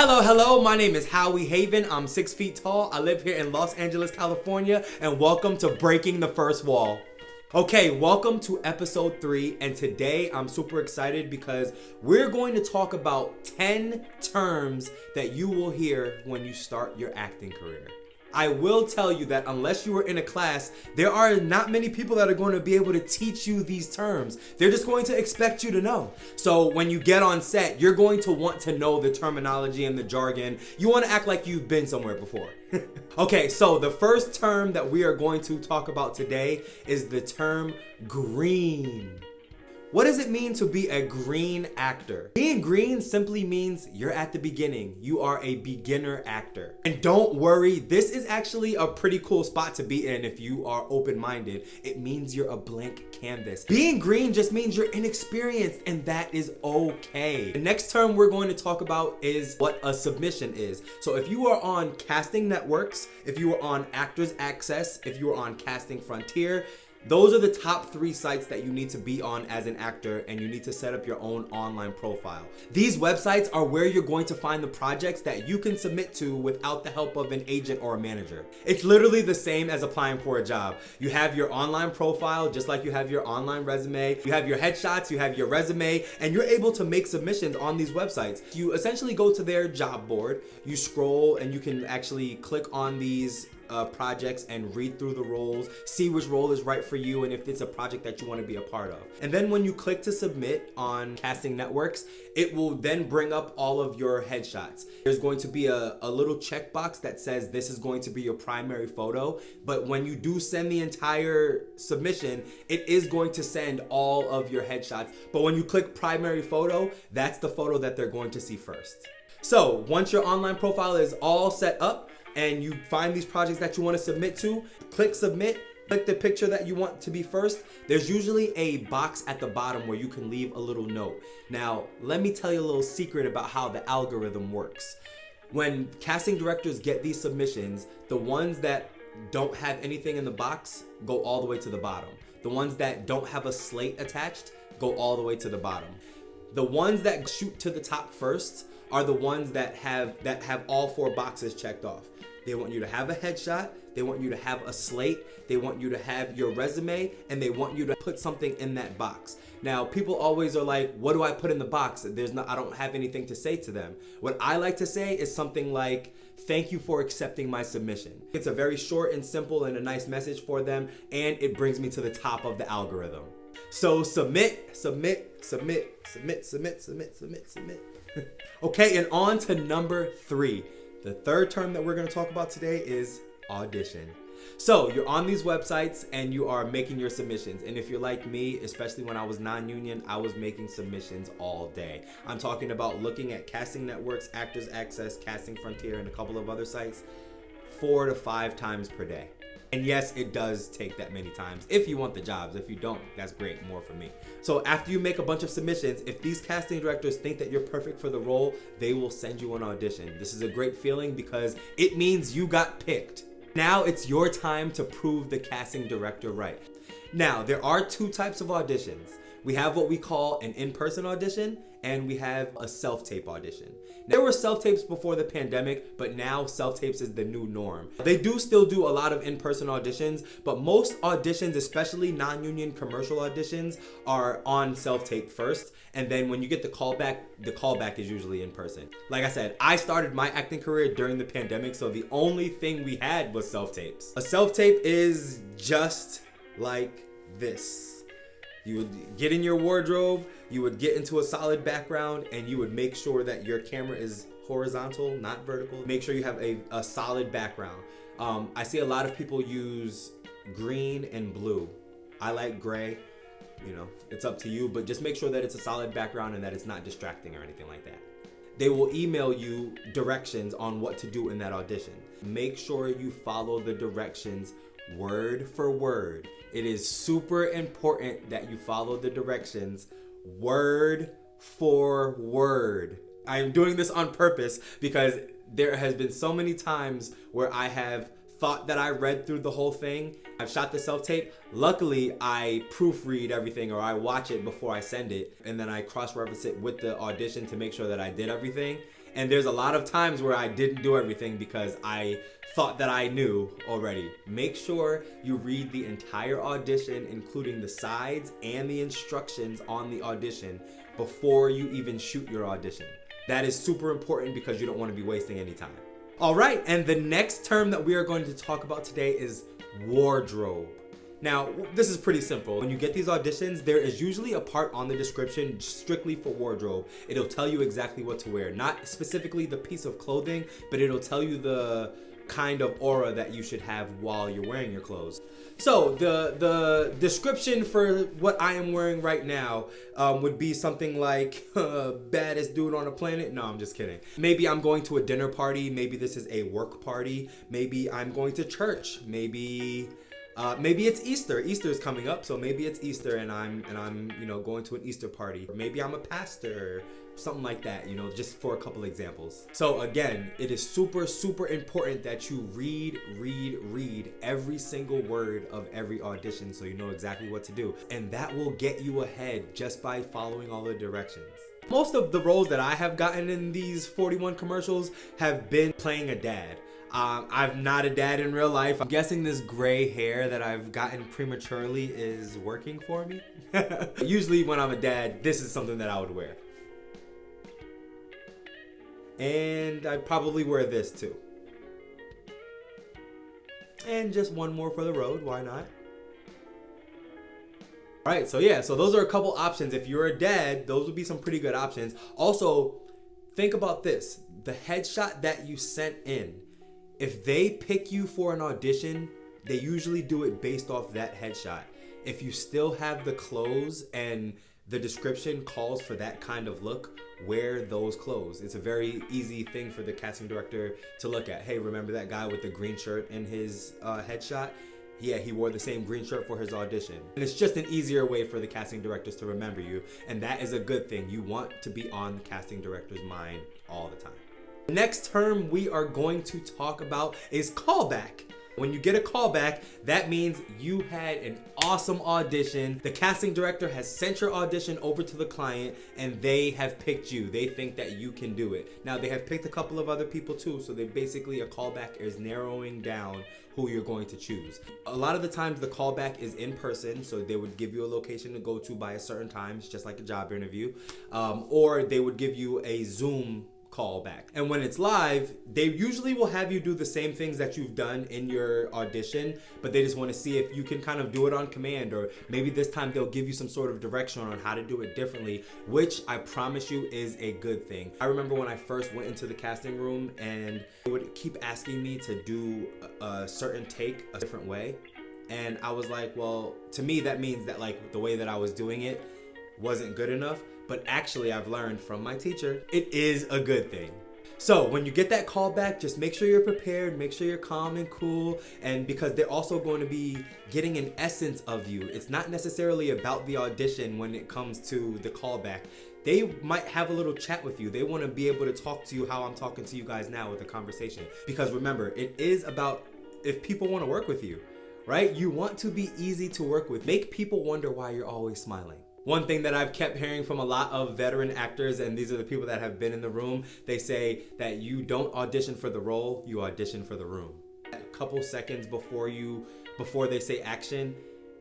Hello, my name is Howie Haven. I'm 6 feet tall. I live here in Los Angeles, California, and welcome to Breaking the First Wall. Okay, welcome to episode 3, and today I'm super excited because we're going to talk about 10 terms that you will hear when you start your acting career. I will tell you that unless you were in a class, there are not many people that are going to be able to teach you these terms. They're just going to expect you to know. So when you get on set, you're going to want to know the terminology and the jargon. You want to act like you've been somewhere before. Okay, so the first term that we are going to talk about today is the term green. What does it mean to be a green actor? Being green simply means you're at the beginning. You are a beginner actor. And don't worry, this is actually a pretty cool spot to be in if you are open-minded. It means you're a blank canvas. Being green just means you're inexperienced, and that is okay. The next term we're going to talk about is what a submission is. So if you are on casting networks, if you are on Actors Access, if you are on Casting Frontier, those are the top 3 sites that you need to be on as an actor, and you need to set up your own online profile. These websites are where you're going to find the projects that you can submit to without the help of an agent or a manager. It's literally the same as applying for a job. You have your online profile just like you have your online resume. You have your headshots, you have your resume, and you're able to make submissions on these websites. You essentially go to their job board, you scroll, and you can actually click on these projects and read through the roles, see which role is right for you and if it's a project that you want to be a part of. And then when you click to submit on casting networks, it will then bring up all of your headshots. There's going to be a little checkbox that says this is going to be your primary photo, but when you do send the entire submission, it is going to send all of your headshots. But when you click primary photo, that's the photo that they're going to see first. So once your online profile is all set up, and you find these projects that you want to submit to, click submit, click the picture that you want to be first. There's usually a box at the bottom where you can leave a little note. Now, let me tell you a little secret about how the algorithm works. When casting directors get these submissions, the ones that don't have anything in the box go all the way to the bottom. The ones that don't have a slate attached go all the way to the bottom. The ones that shoot to the top first are the ones that have all 4 boxes checked off. They want you to have a headshot, they want you to have a slate, they want you to have your resume, and they want you to put something in that box. Now, people always are like, what do I put in the box? I don't have anything to say to them. What I like to say is something like, thank you for accepting my submission. It's a very short and simple and a nice message for them, and it brings me to the top of the algorithm. So submit. Okay, and on to number 3. The third term that we're going to talk about today is audition. So you're on these websites and you are making your submissions. And if you're like me, especially when I was non-union, I was making submissions all day. I'm talking about looking at casting networks, Actors Access, Casting Frontier, and a couple of other sites 4 to 5 times per day. And yes, it does take that many times if you want the jobs. If you don't, that's great, more for me. So after you make a bunch of submissions, if these casting directors think that you're perfect for the role, they will send you an audition. This is a great feeling because it means you got picked. Now it's your time to prove the casting director right. Now, there are 2 types of auditions. We have what we call an in-person audition, and we have a self-tape audition. There were self-tapes before the pandemic, but now self-tapes is the new norm. They do still do a lot of in-person auditions, but most auditions, especially non-union commercial auditions, are on self-tape first, and then when you get the callback is usually in person. Like I said, I started my acting career during the pandemic, so the only thing we had was self-tapes. A self-tape is just like this. You would get in your wardrobe, you would get into a solid background, and you would make sure that your camera is horizontal, not vertical. Make sure you have a solid background. I see a lot of people use green and blue. I like gray. You know, it's up to you, but just make sure that it's a solid background and that it's not distracting or anything like that. They will email you directions on what to do in that audition. Make sure you follow the directions word for word. It is super important that you follow the directions word for word. I am doing this on purpose because there has been so many times where I have thought that I read through the whole thing. I've shot the self-tape. Luckily, I proofread everything, or I watch it before I send it, and then I cross-reference it with the audition to make sure that I did everything. And there's a lot of times where I didn't do everything because I thought that I knew already. Make sure you read the entire audition, including the sides and the instructions on the audition before you even shoot your audition. That is super important because you don't want to be wasting any time. All right, and the next term that we are going to talk about today is wardrobe. Now, this is pretty simple. When you get these auditions, there is usually a part on the description strictly for wardrobe. It'll tell you exactly what to wear. Not specifically the piece of clothing, but it'll tell you the kind of aura that you should have while you're wearing your clothes. So the description for what I am wearing right now would be something like baddest dude on the planet. No, I'm just kidding. Maybe I'm going to a dinner party. Maybe this is a work party. Maybe I'm going to church. Maybe it's Easter. Easter is coming up, so maybe it's Easter and I'm going to an Easter party. Or maybe I'm a pastor, something like that, just for a couple examples. So again, it is super, super important that you read every single word of every audition so you know exactly what to do. And that will get you ahead just by following all the directions. Most of the roles that I have gotten in these 41 commercials have been playing a dad. I'm not a dad in real life. I'm guessing this gray hair that I've gotten prematurely is working for me. Usually when I'm a dad, this is something that I would wear. And I probably wear this too. And just one more for the road, why not? Alright, so those are a couple options. If you're a dad, those would be some pretty good options. Also, think about this. The headshot that you sent in, if they pick you for an audition, they usually do it based off that headshot. If you still have the clothes and the description calls for that kind of look, wear those clothes. It's a very easy thing for the casting director to look at. Hey, remember that guy with the green shirt in his headshot? Yeah, he wore the same green shirt for his audition. And it's just an easier way for the casting directors to remember you. And that is a good thing. You want to be on the casting director's mind all the time. The next term we are going to talk about is callback. When you get a callback, that means you had an awesome audition. The casting director has sent your audition over to the client and they have picked you. They think that you can do it. Now, they have picked a couple of other people too, so they basically, a callback is narrowing down who you're going to choose. A lot of the times the callback is in person, so they would give you a location to go to by a certain time, it's just like a job interview, or they would give you a Zoom call back. And when it's live, they usually will have you do the same things that you've done in your audition, but they just want to see if you can kind of do it on command, or maybe this time they'll give you some sort of direction on how to do it differently, which I promise you is a good thing. I remember when I first went into the casting room and they would keep asking me to do a certain take a different way. And I was like, well, to me, that means that like the way that I was doing it wasn't good enough. But actually, I've learned from my teacher, it is a good thing. So when you get that call back, just make sure you're prepared, make sure you're calm and cool, and because they're also going to be getting an essence of you. It's not necessarily about the audition when it comes to the callback. They might have a little chat with you. They want to be able to talk to you how I'm talking to you guys now with a conversation. Because remember, it is about if people want to work with you, right? You want to be easy to work with. Make people wonder why you're always smiling. One thing that I've kept hearing from a lot of veteran actors, and these are the people that have been in the room, they say that you don't audition for the role, you audition for the room. A couple seconds before they say action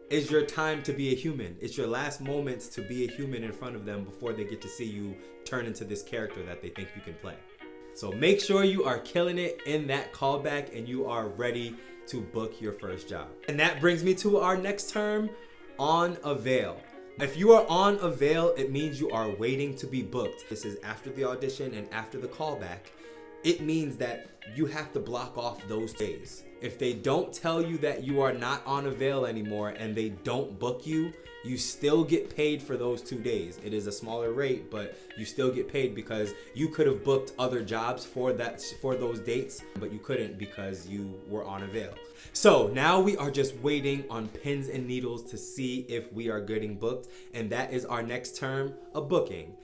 is your time to be a human. It's your last moments to be a human in front of them before they get to see you turn into this character that they think you can play. So make sure you are killing it in that callback and you are ready to book your first job. And that brings me to our next term, on avail. If you are on avail, it means you are waiting to be booked. This is after the audition and after the callback. It means that you have to block off those days. If they don't tell you that you are not on avail anymore and they don't book you, you still get paid for those 2 days. It is a smaller rate, but you still get paid because you could have booked other jobs for those dates, but you couldn't because you were on avail. So now we are just waiting on pins and needles to see if we are getting booked, and that is our next term, a booking.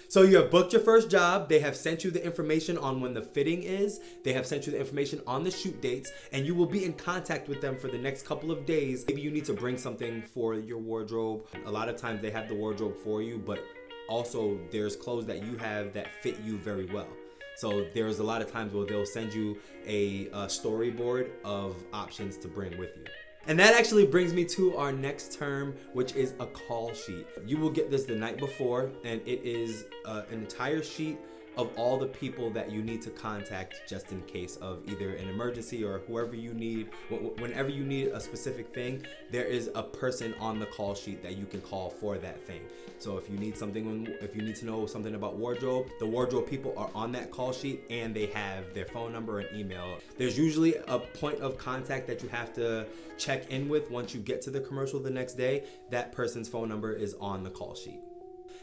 So you have booked your first job, they have sent you the information on when the fitting is, they have sent you the information on the shoot dates, and you will be in contact with them for the next couple of days. Maybe you need to bring something for your wardrobe. A lot of times they have the wardrobe for you, but also there's clothes that you have that fit you very well. So there's a lot of times where they'll send you a storyboard of options to bring with you. And that actually brings me to our next term, which is a call sheet. You will get this the night before, and it is an entire sheet of all the people that you need to contact just in case of either an emergency or whoever you need. Whenever you need a specific thing, there is a person on the call sheet that you can call for that thing. So if you need something, if you need to know something about wardrobe, the wardrobe people are on that call sheet and they have their phone number and email. There's usually a point of contact that you have to check in with once you get to the commercial the next day. That person's phone number is on the call sheet.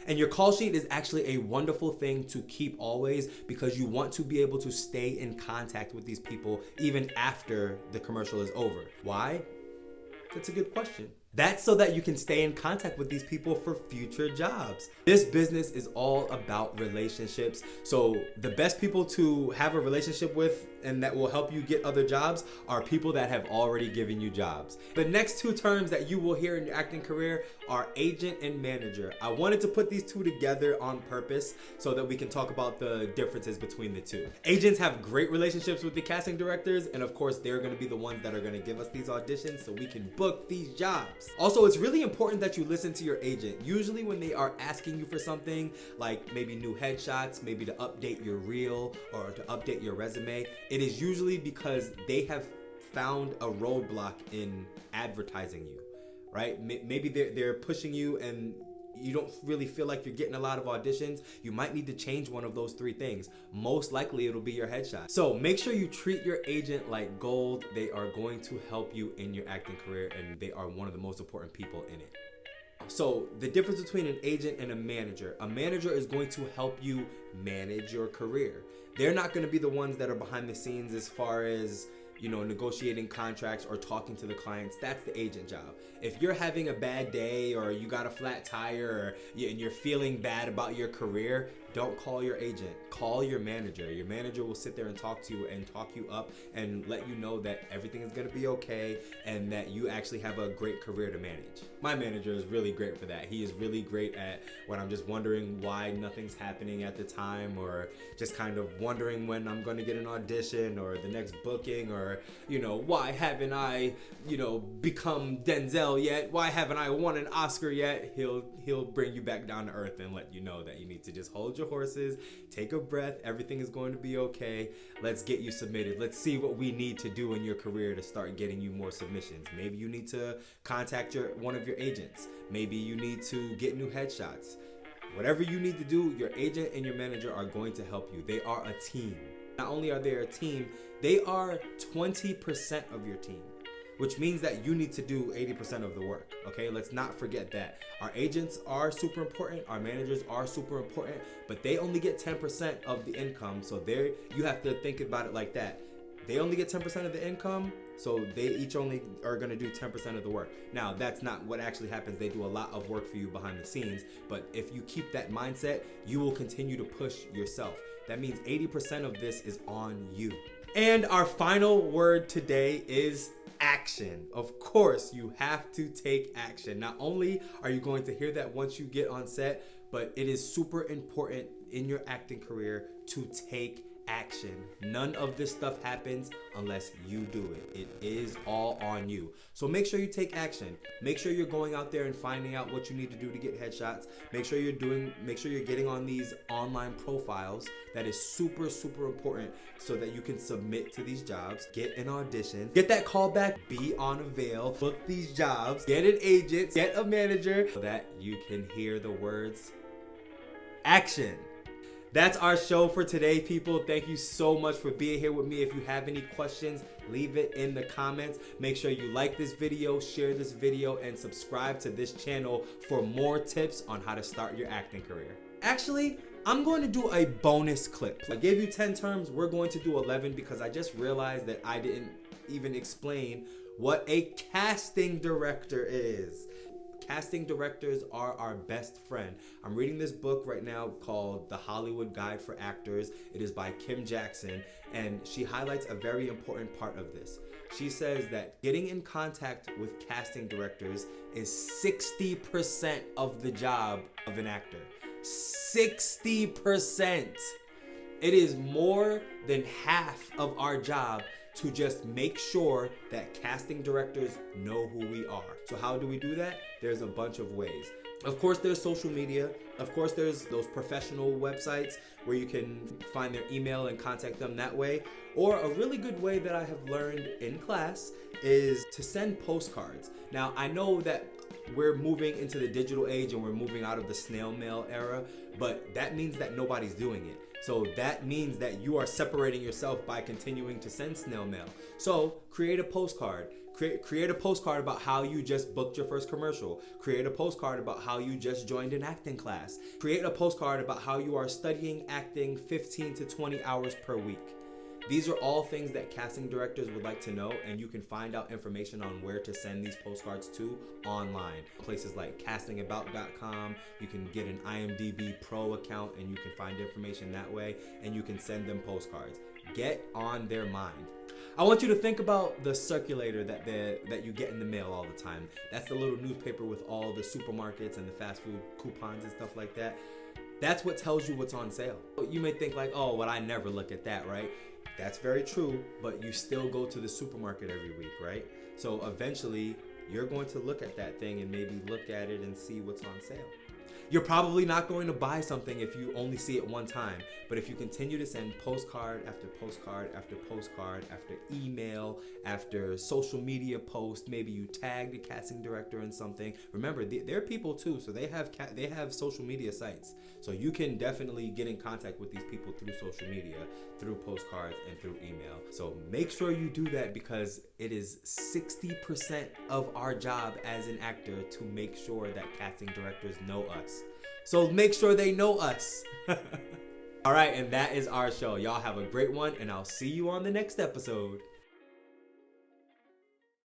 And your call sheet is actually a wonderful thing to keep always, because you want to be able to stay in contact with these people even after the commercial is over. Why? That's a good question. That's so that you can stay in contact with these people for future jobs. This business is all about relationships. So the best people to have a relationship with and that will help you get other jobs are people that have already given you jobs. The next two terms that you will hear in your acting career are agent and manager. I wanted to put these two together on purpose so that we can talk about the differences between the two. Agents have great relationships with the casting directors, and of course they're going to be the ones that are going to give us these auditions so we can book these jobs. Also, it's really important that you listen to your agent. Usually when they are asking you for something like maybe new headshots, maybe to update your reel or to update your resume, it is usually because they have found a roadblock in advertising you, right? Maybe they're pushing you and you don't really feel like you're getting a lot of auditions. You might need to change one of those three things. Most likely it'll be your headshot. So make sure you treat your agent like gold. They are going to help you in your acting career, and they are one of the most important people in it. So the difference between an agent and a manager is going to help you manage your career. They're not going to be the ones that are behind the scenes as far as, you know, negotiating contracts or talking to the clients. That's the agent job. If you're having a bad day or you got a flat tire and you're feeling bad about your career, don't call your agent. Call your manager. Your manager will sit there and talk to you and talk you up and let you know that everything is going to be okay and that you actually have a great career to manage. My manager is really great for that. He is really great at when I'm just wondering why nothing's happening at the time, or just kind of wondering when I'm going to get an audition or the next booking, or, you know, why haven't I, you know, become Denzel yet? Why haven't I won an Oscar yet? He'll bring you back down to earth and let you know that you need to just hold your horses, take a breath, everything is going to be okay. Let's get you submitted. Let's see what we need to do in your career to start getting you more submissions. Maybe you need to contact one of your agents. Maybe you need to get new headshots. Whatever you need to do, your agent and your manager are going to help you. They are a team. Not only are they a team, they are 20% of your team, which means that you need to do 80% of the work. Okay, let's not forget that. Our agents are super important, our managers are super important, but they only get 10% of the income. So you have to think about it like that. They only get 10% of the income, so they each only are gonna do 10% of the work. Now, that's not what actually happens. They do a lot of work for you behind the scenes, but if you keep that mindset, you will continue to push yourself. That means 80% of this is on you. And our final word today is action. Of course, you have to take action. Not only are you going to hear that once you get on set, but it is super important in your acting career to take action. None of this stuff happens unless you do it. It is all on you. So make sure you take action. Make sure you're going out there and finding out what you need to do to get headshots. Make sure you're getting on these online profiles. That is super, super important so that you can submit to these jobs, get an audition, get that call back, be on avail, book these jobs, get an agent, get a manager, so that you can hear the words action. That's our show for today, people. Thank you so much for being here with me. If you have any questions, leave it in the comments. Make sure you like this video, share this video, and subscribe to this channel for more tips on how to start your acting career. Actually, I'm going to do a bonus clip. I gave you 10 terms. We're going to do 11 because I just realized that I didn't even explain what a casting director is. Casting directors are our best friend. I'm reading this book right now called The Hollywood Guide for Actors. It is by Kim Jackson, and she highlights a very important part of this. She says that getting in contact with casting directors is 60% of the job of an actor. 60%. It is more than half of our job to just make sure that casting directors know who we are. So how do we do that? There's a bunch of ways. Of course, there's social media. Of course, there's those professional websites where you can find their email and contact them that way. Or a really good way that I have learned in class is to send postcards. Now, I know that we're moving into the digital age and we're moving out of the snail mail era, but that means that nobody's doing it. So that means that you are separating yourself by continuing to send snail mail. So create a postcard. Create a postcard about how you just booked your first commercial. Create a postcard about how you just joined an acting class. Create a postcard about how you are studying acting 15 to 20 hours per week. These are all things that casting directors would like to know, and you can find out information on where to send these postcards to online. Places like castingabout.com, you can get an IMDb Pro account and you can find information that way, and you can send them postcards. Get on their mind. I want you to think about the circulator that you get in the mail all the time. That's the little newspaper with all the supermarkets and the fast food coupons and stuff like that. That's what tells you what's on sale. You may think like, oh, well, I never look at that, right? That's very true, but you still go to the supermarket every week, right? So eventually, you're going to look at that thing and maybe look at it and see what's on sale. You're probably not going to buy something if you only see it one time, but if you continue to send postcard after postcard after postcard after email, after social media post, maybe you tag the casting director in something. Remember, they're people too, so they have social media sites. So you can definitely get in contact with these people through social media, through postcards, and through email. So make sure you do that, because it is 60% of our job as an actor to make sure that casting directors know us. So make sure they know us. All right, and that is our show. Y'all have a great one, and I'll see you on the next episode.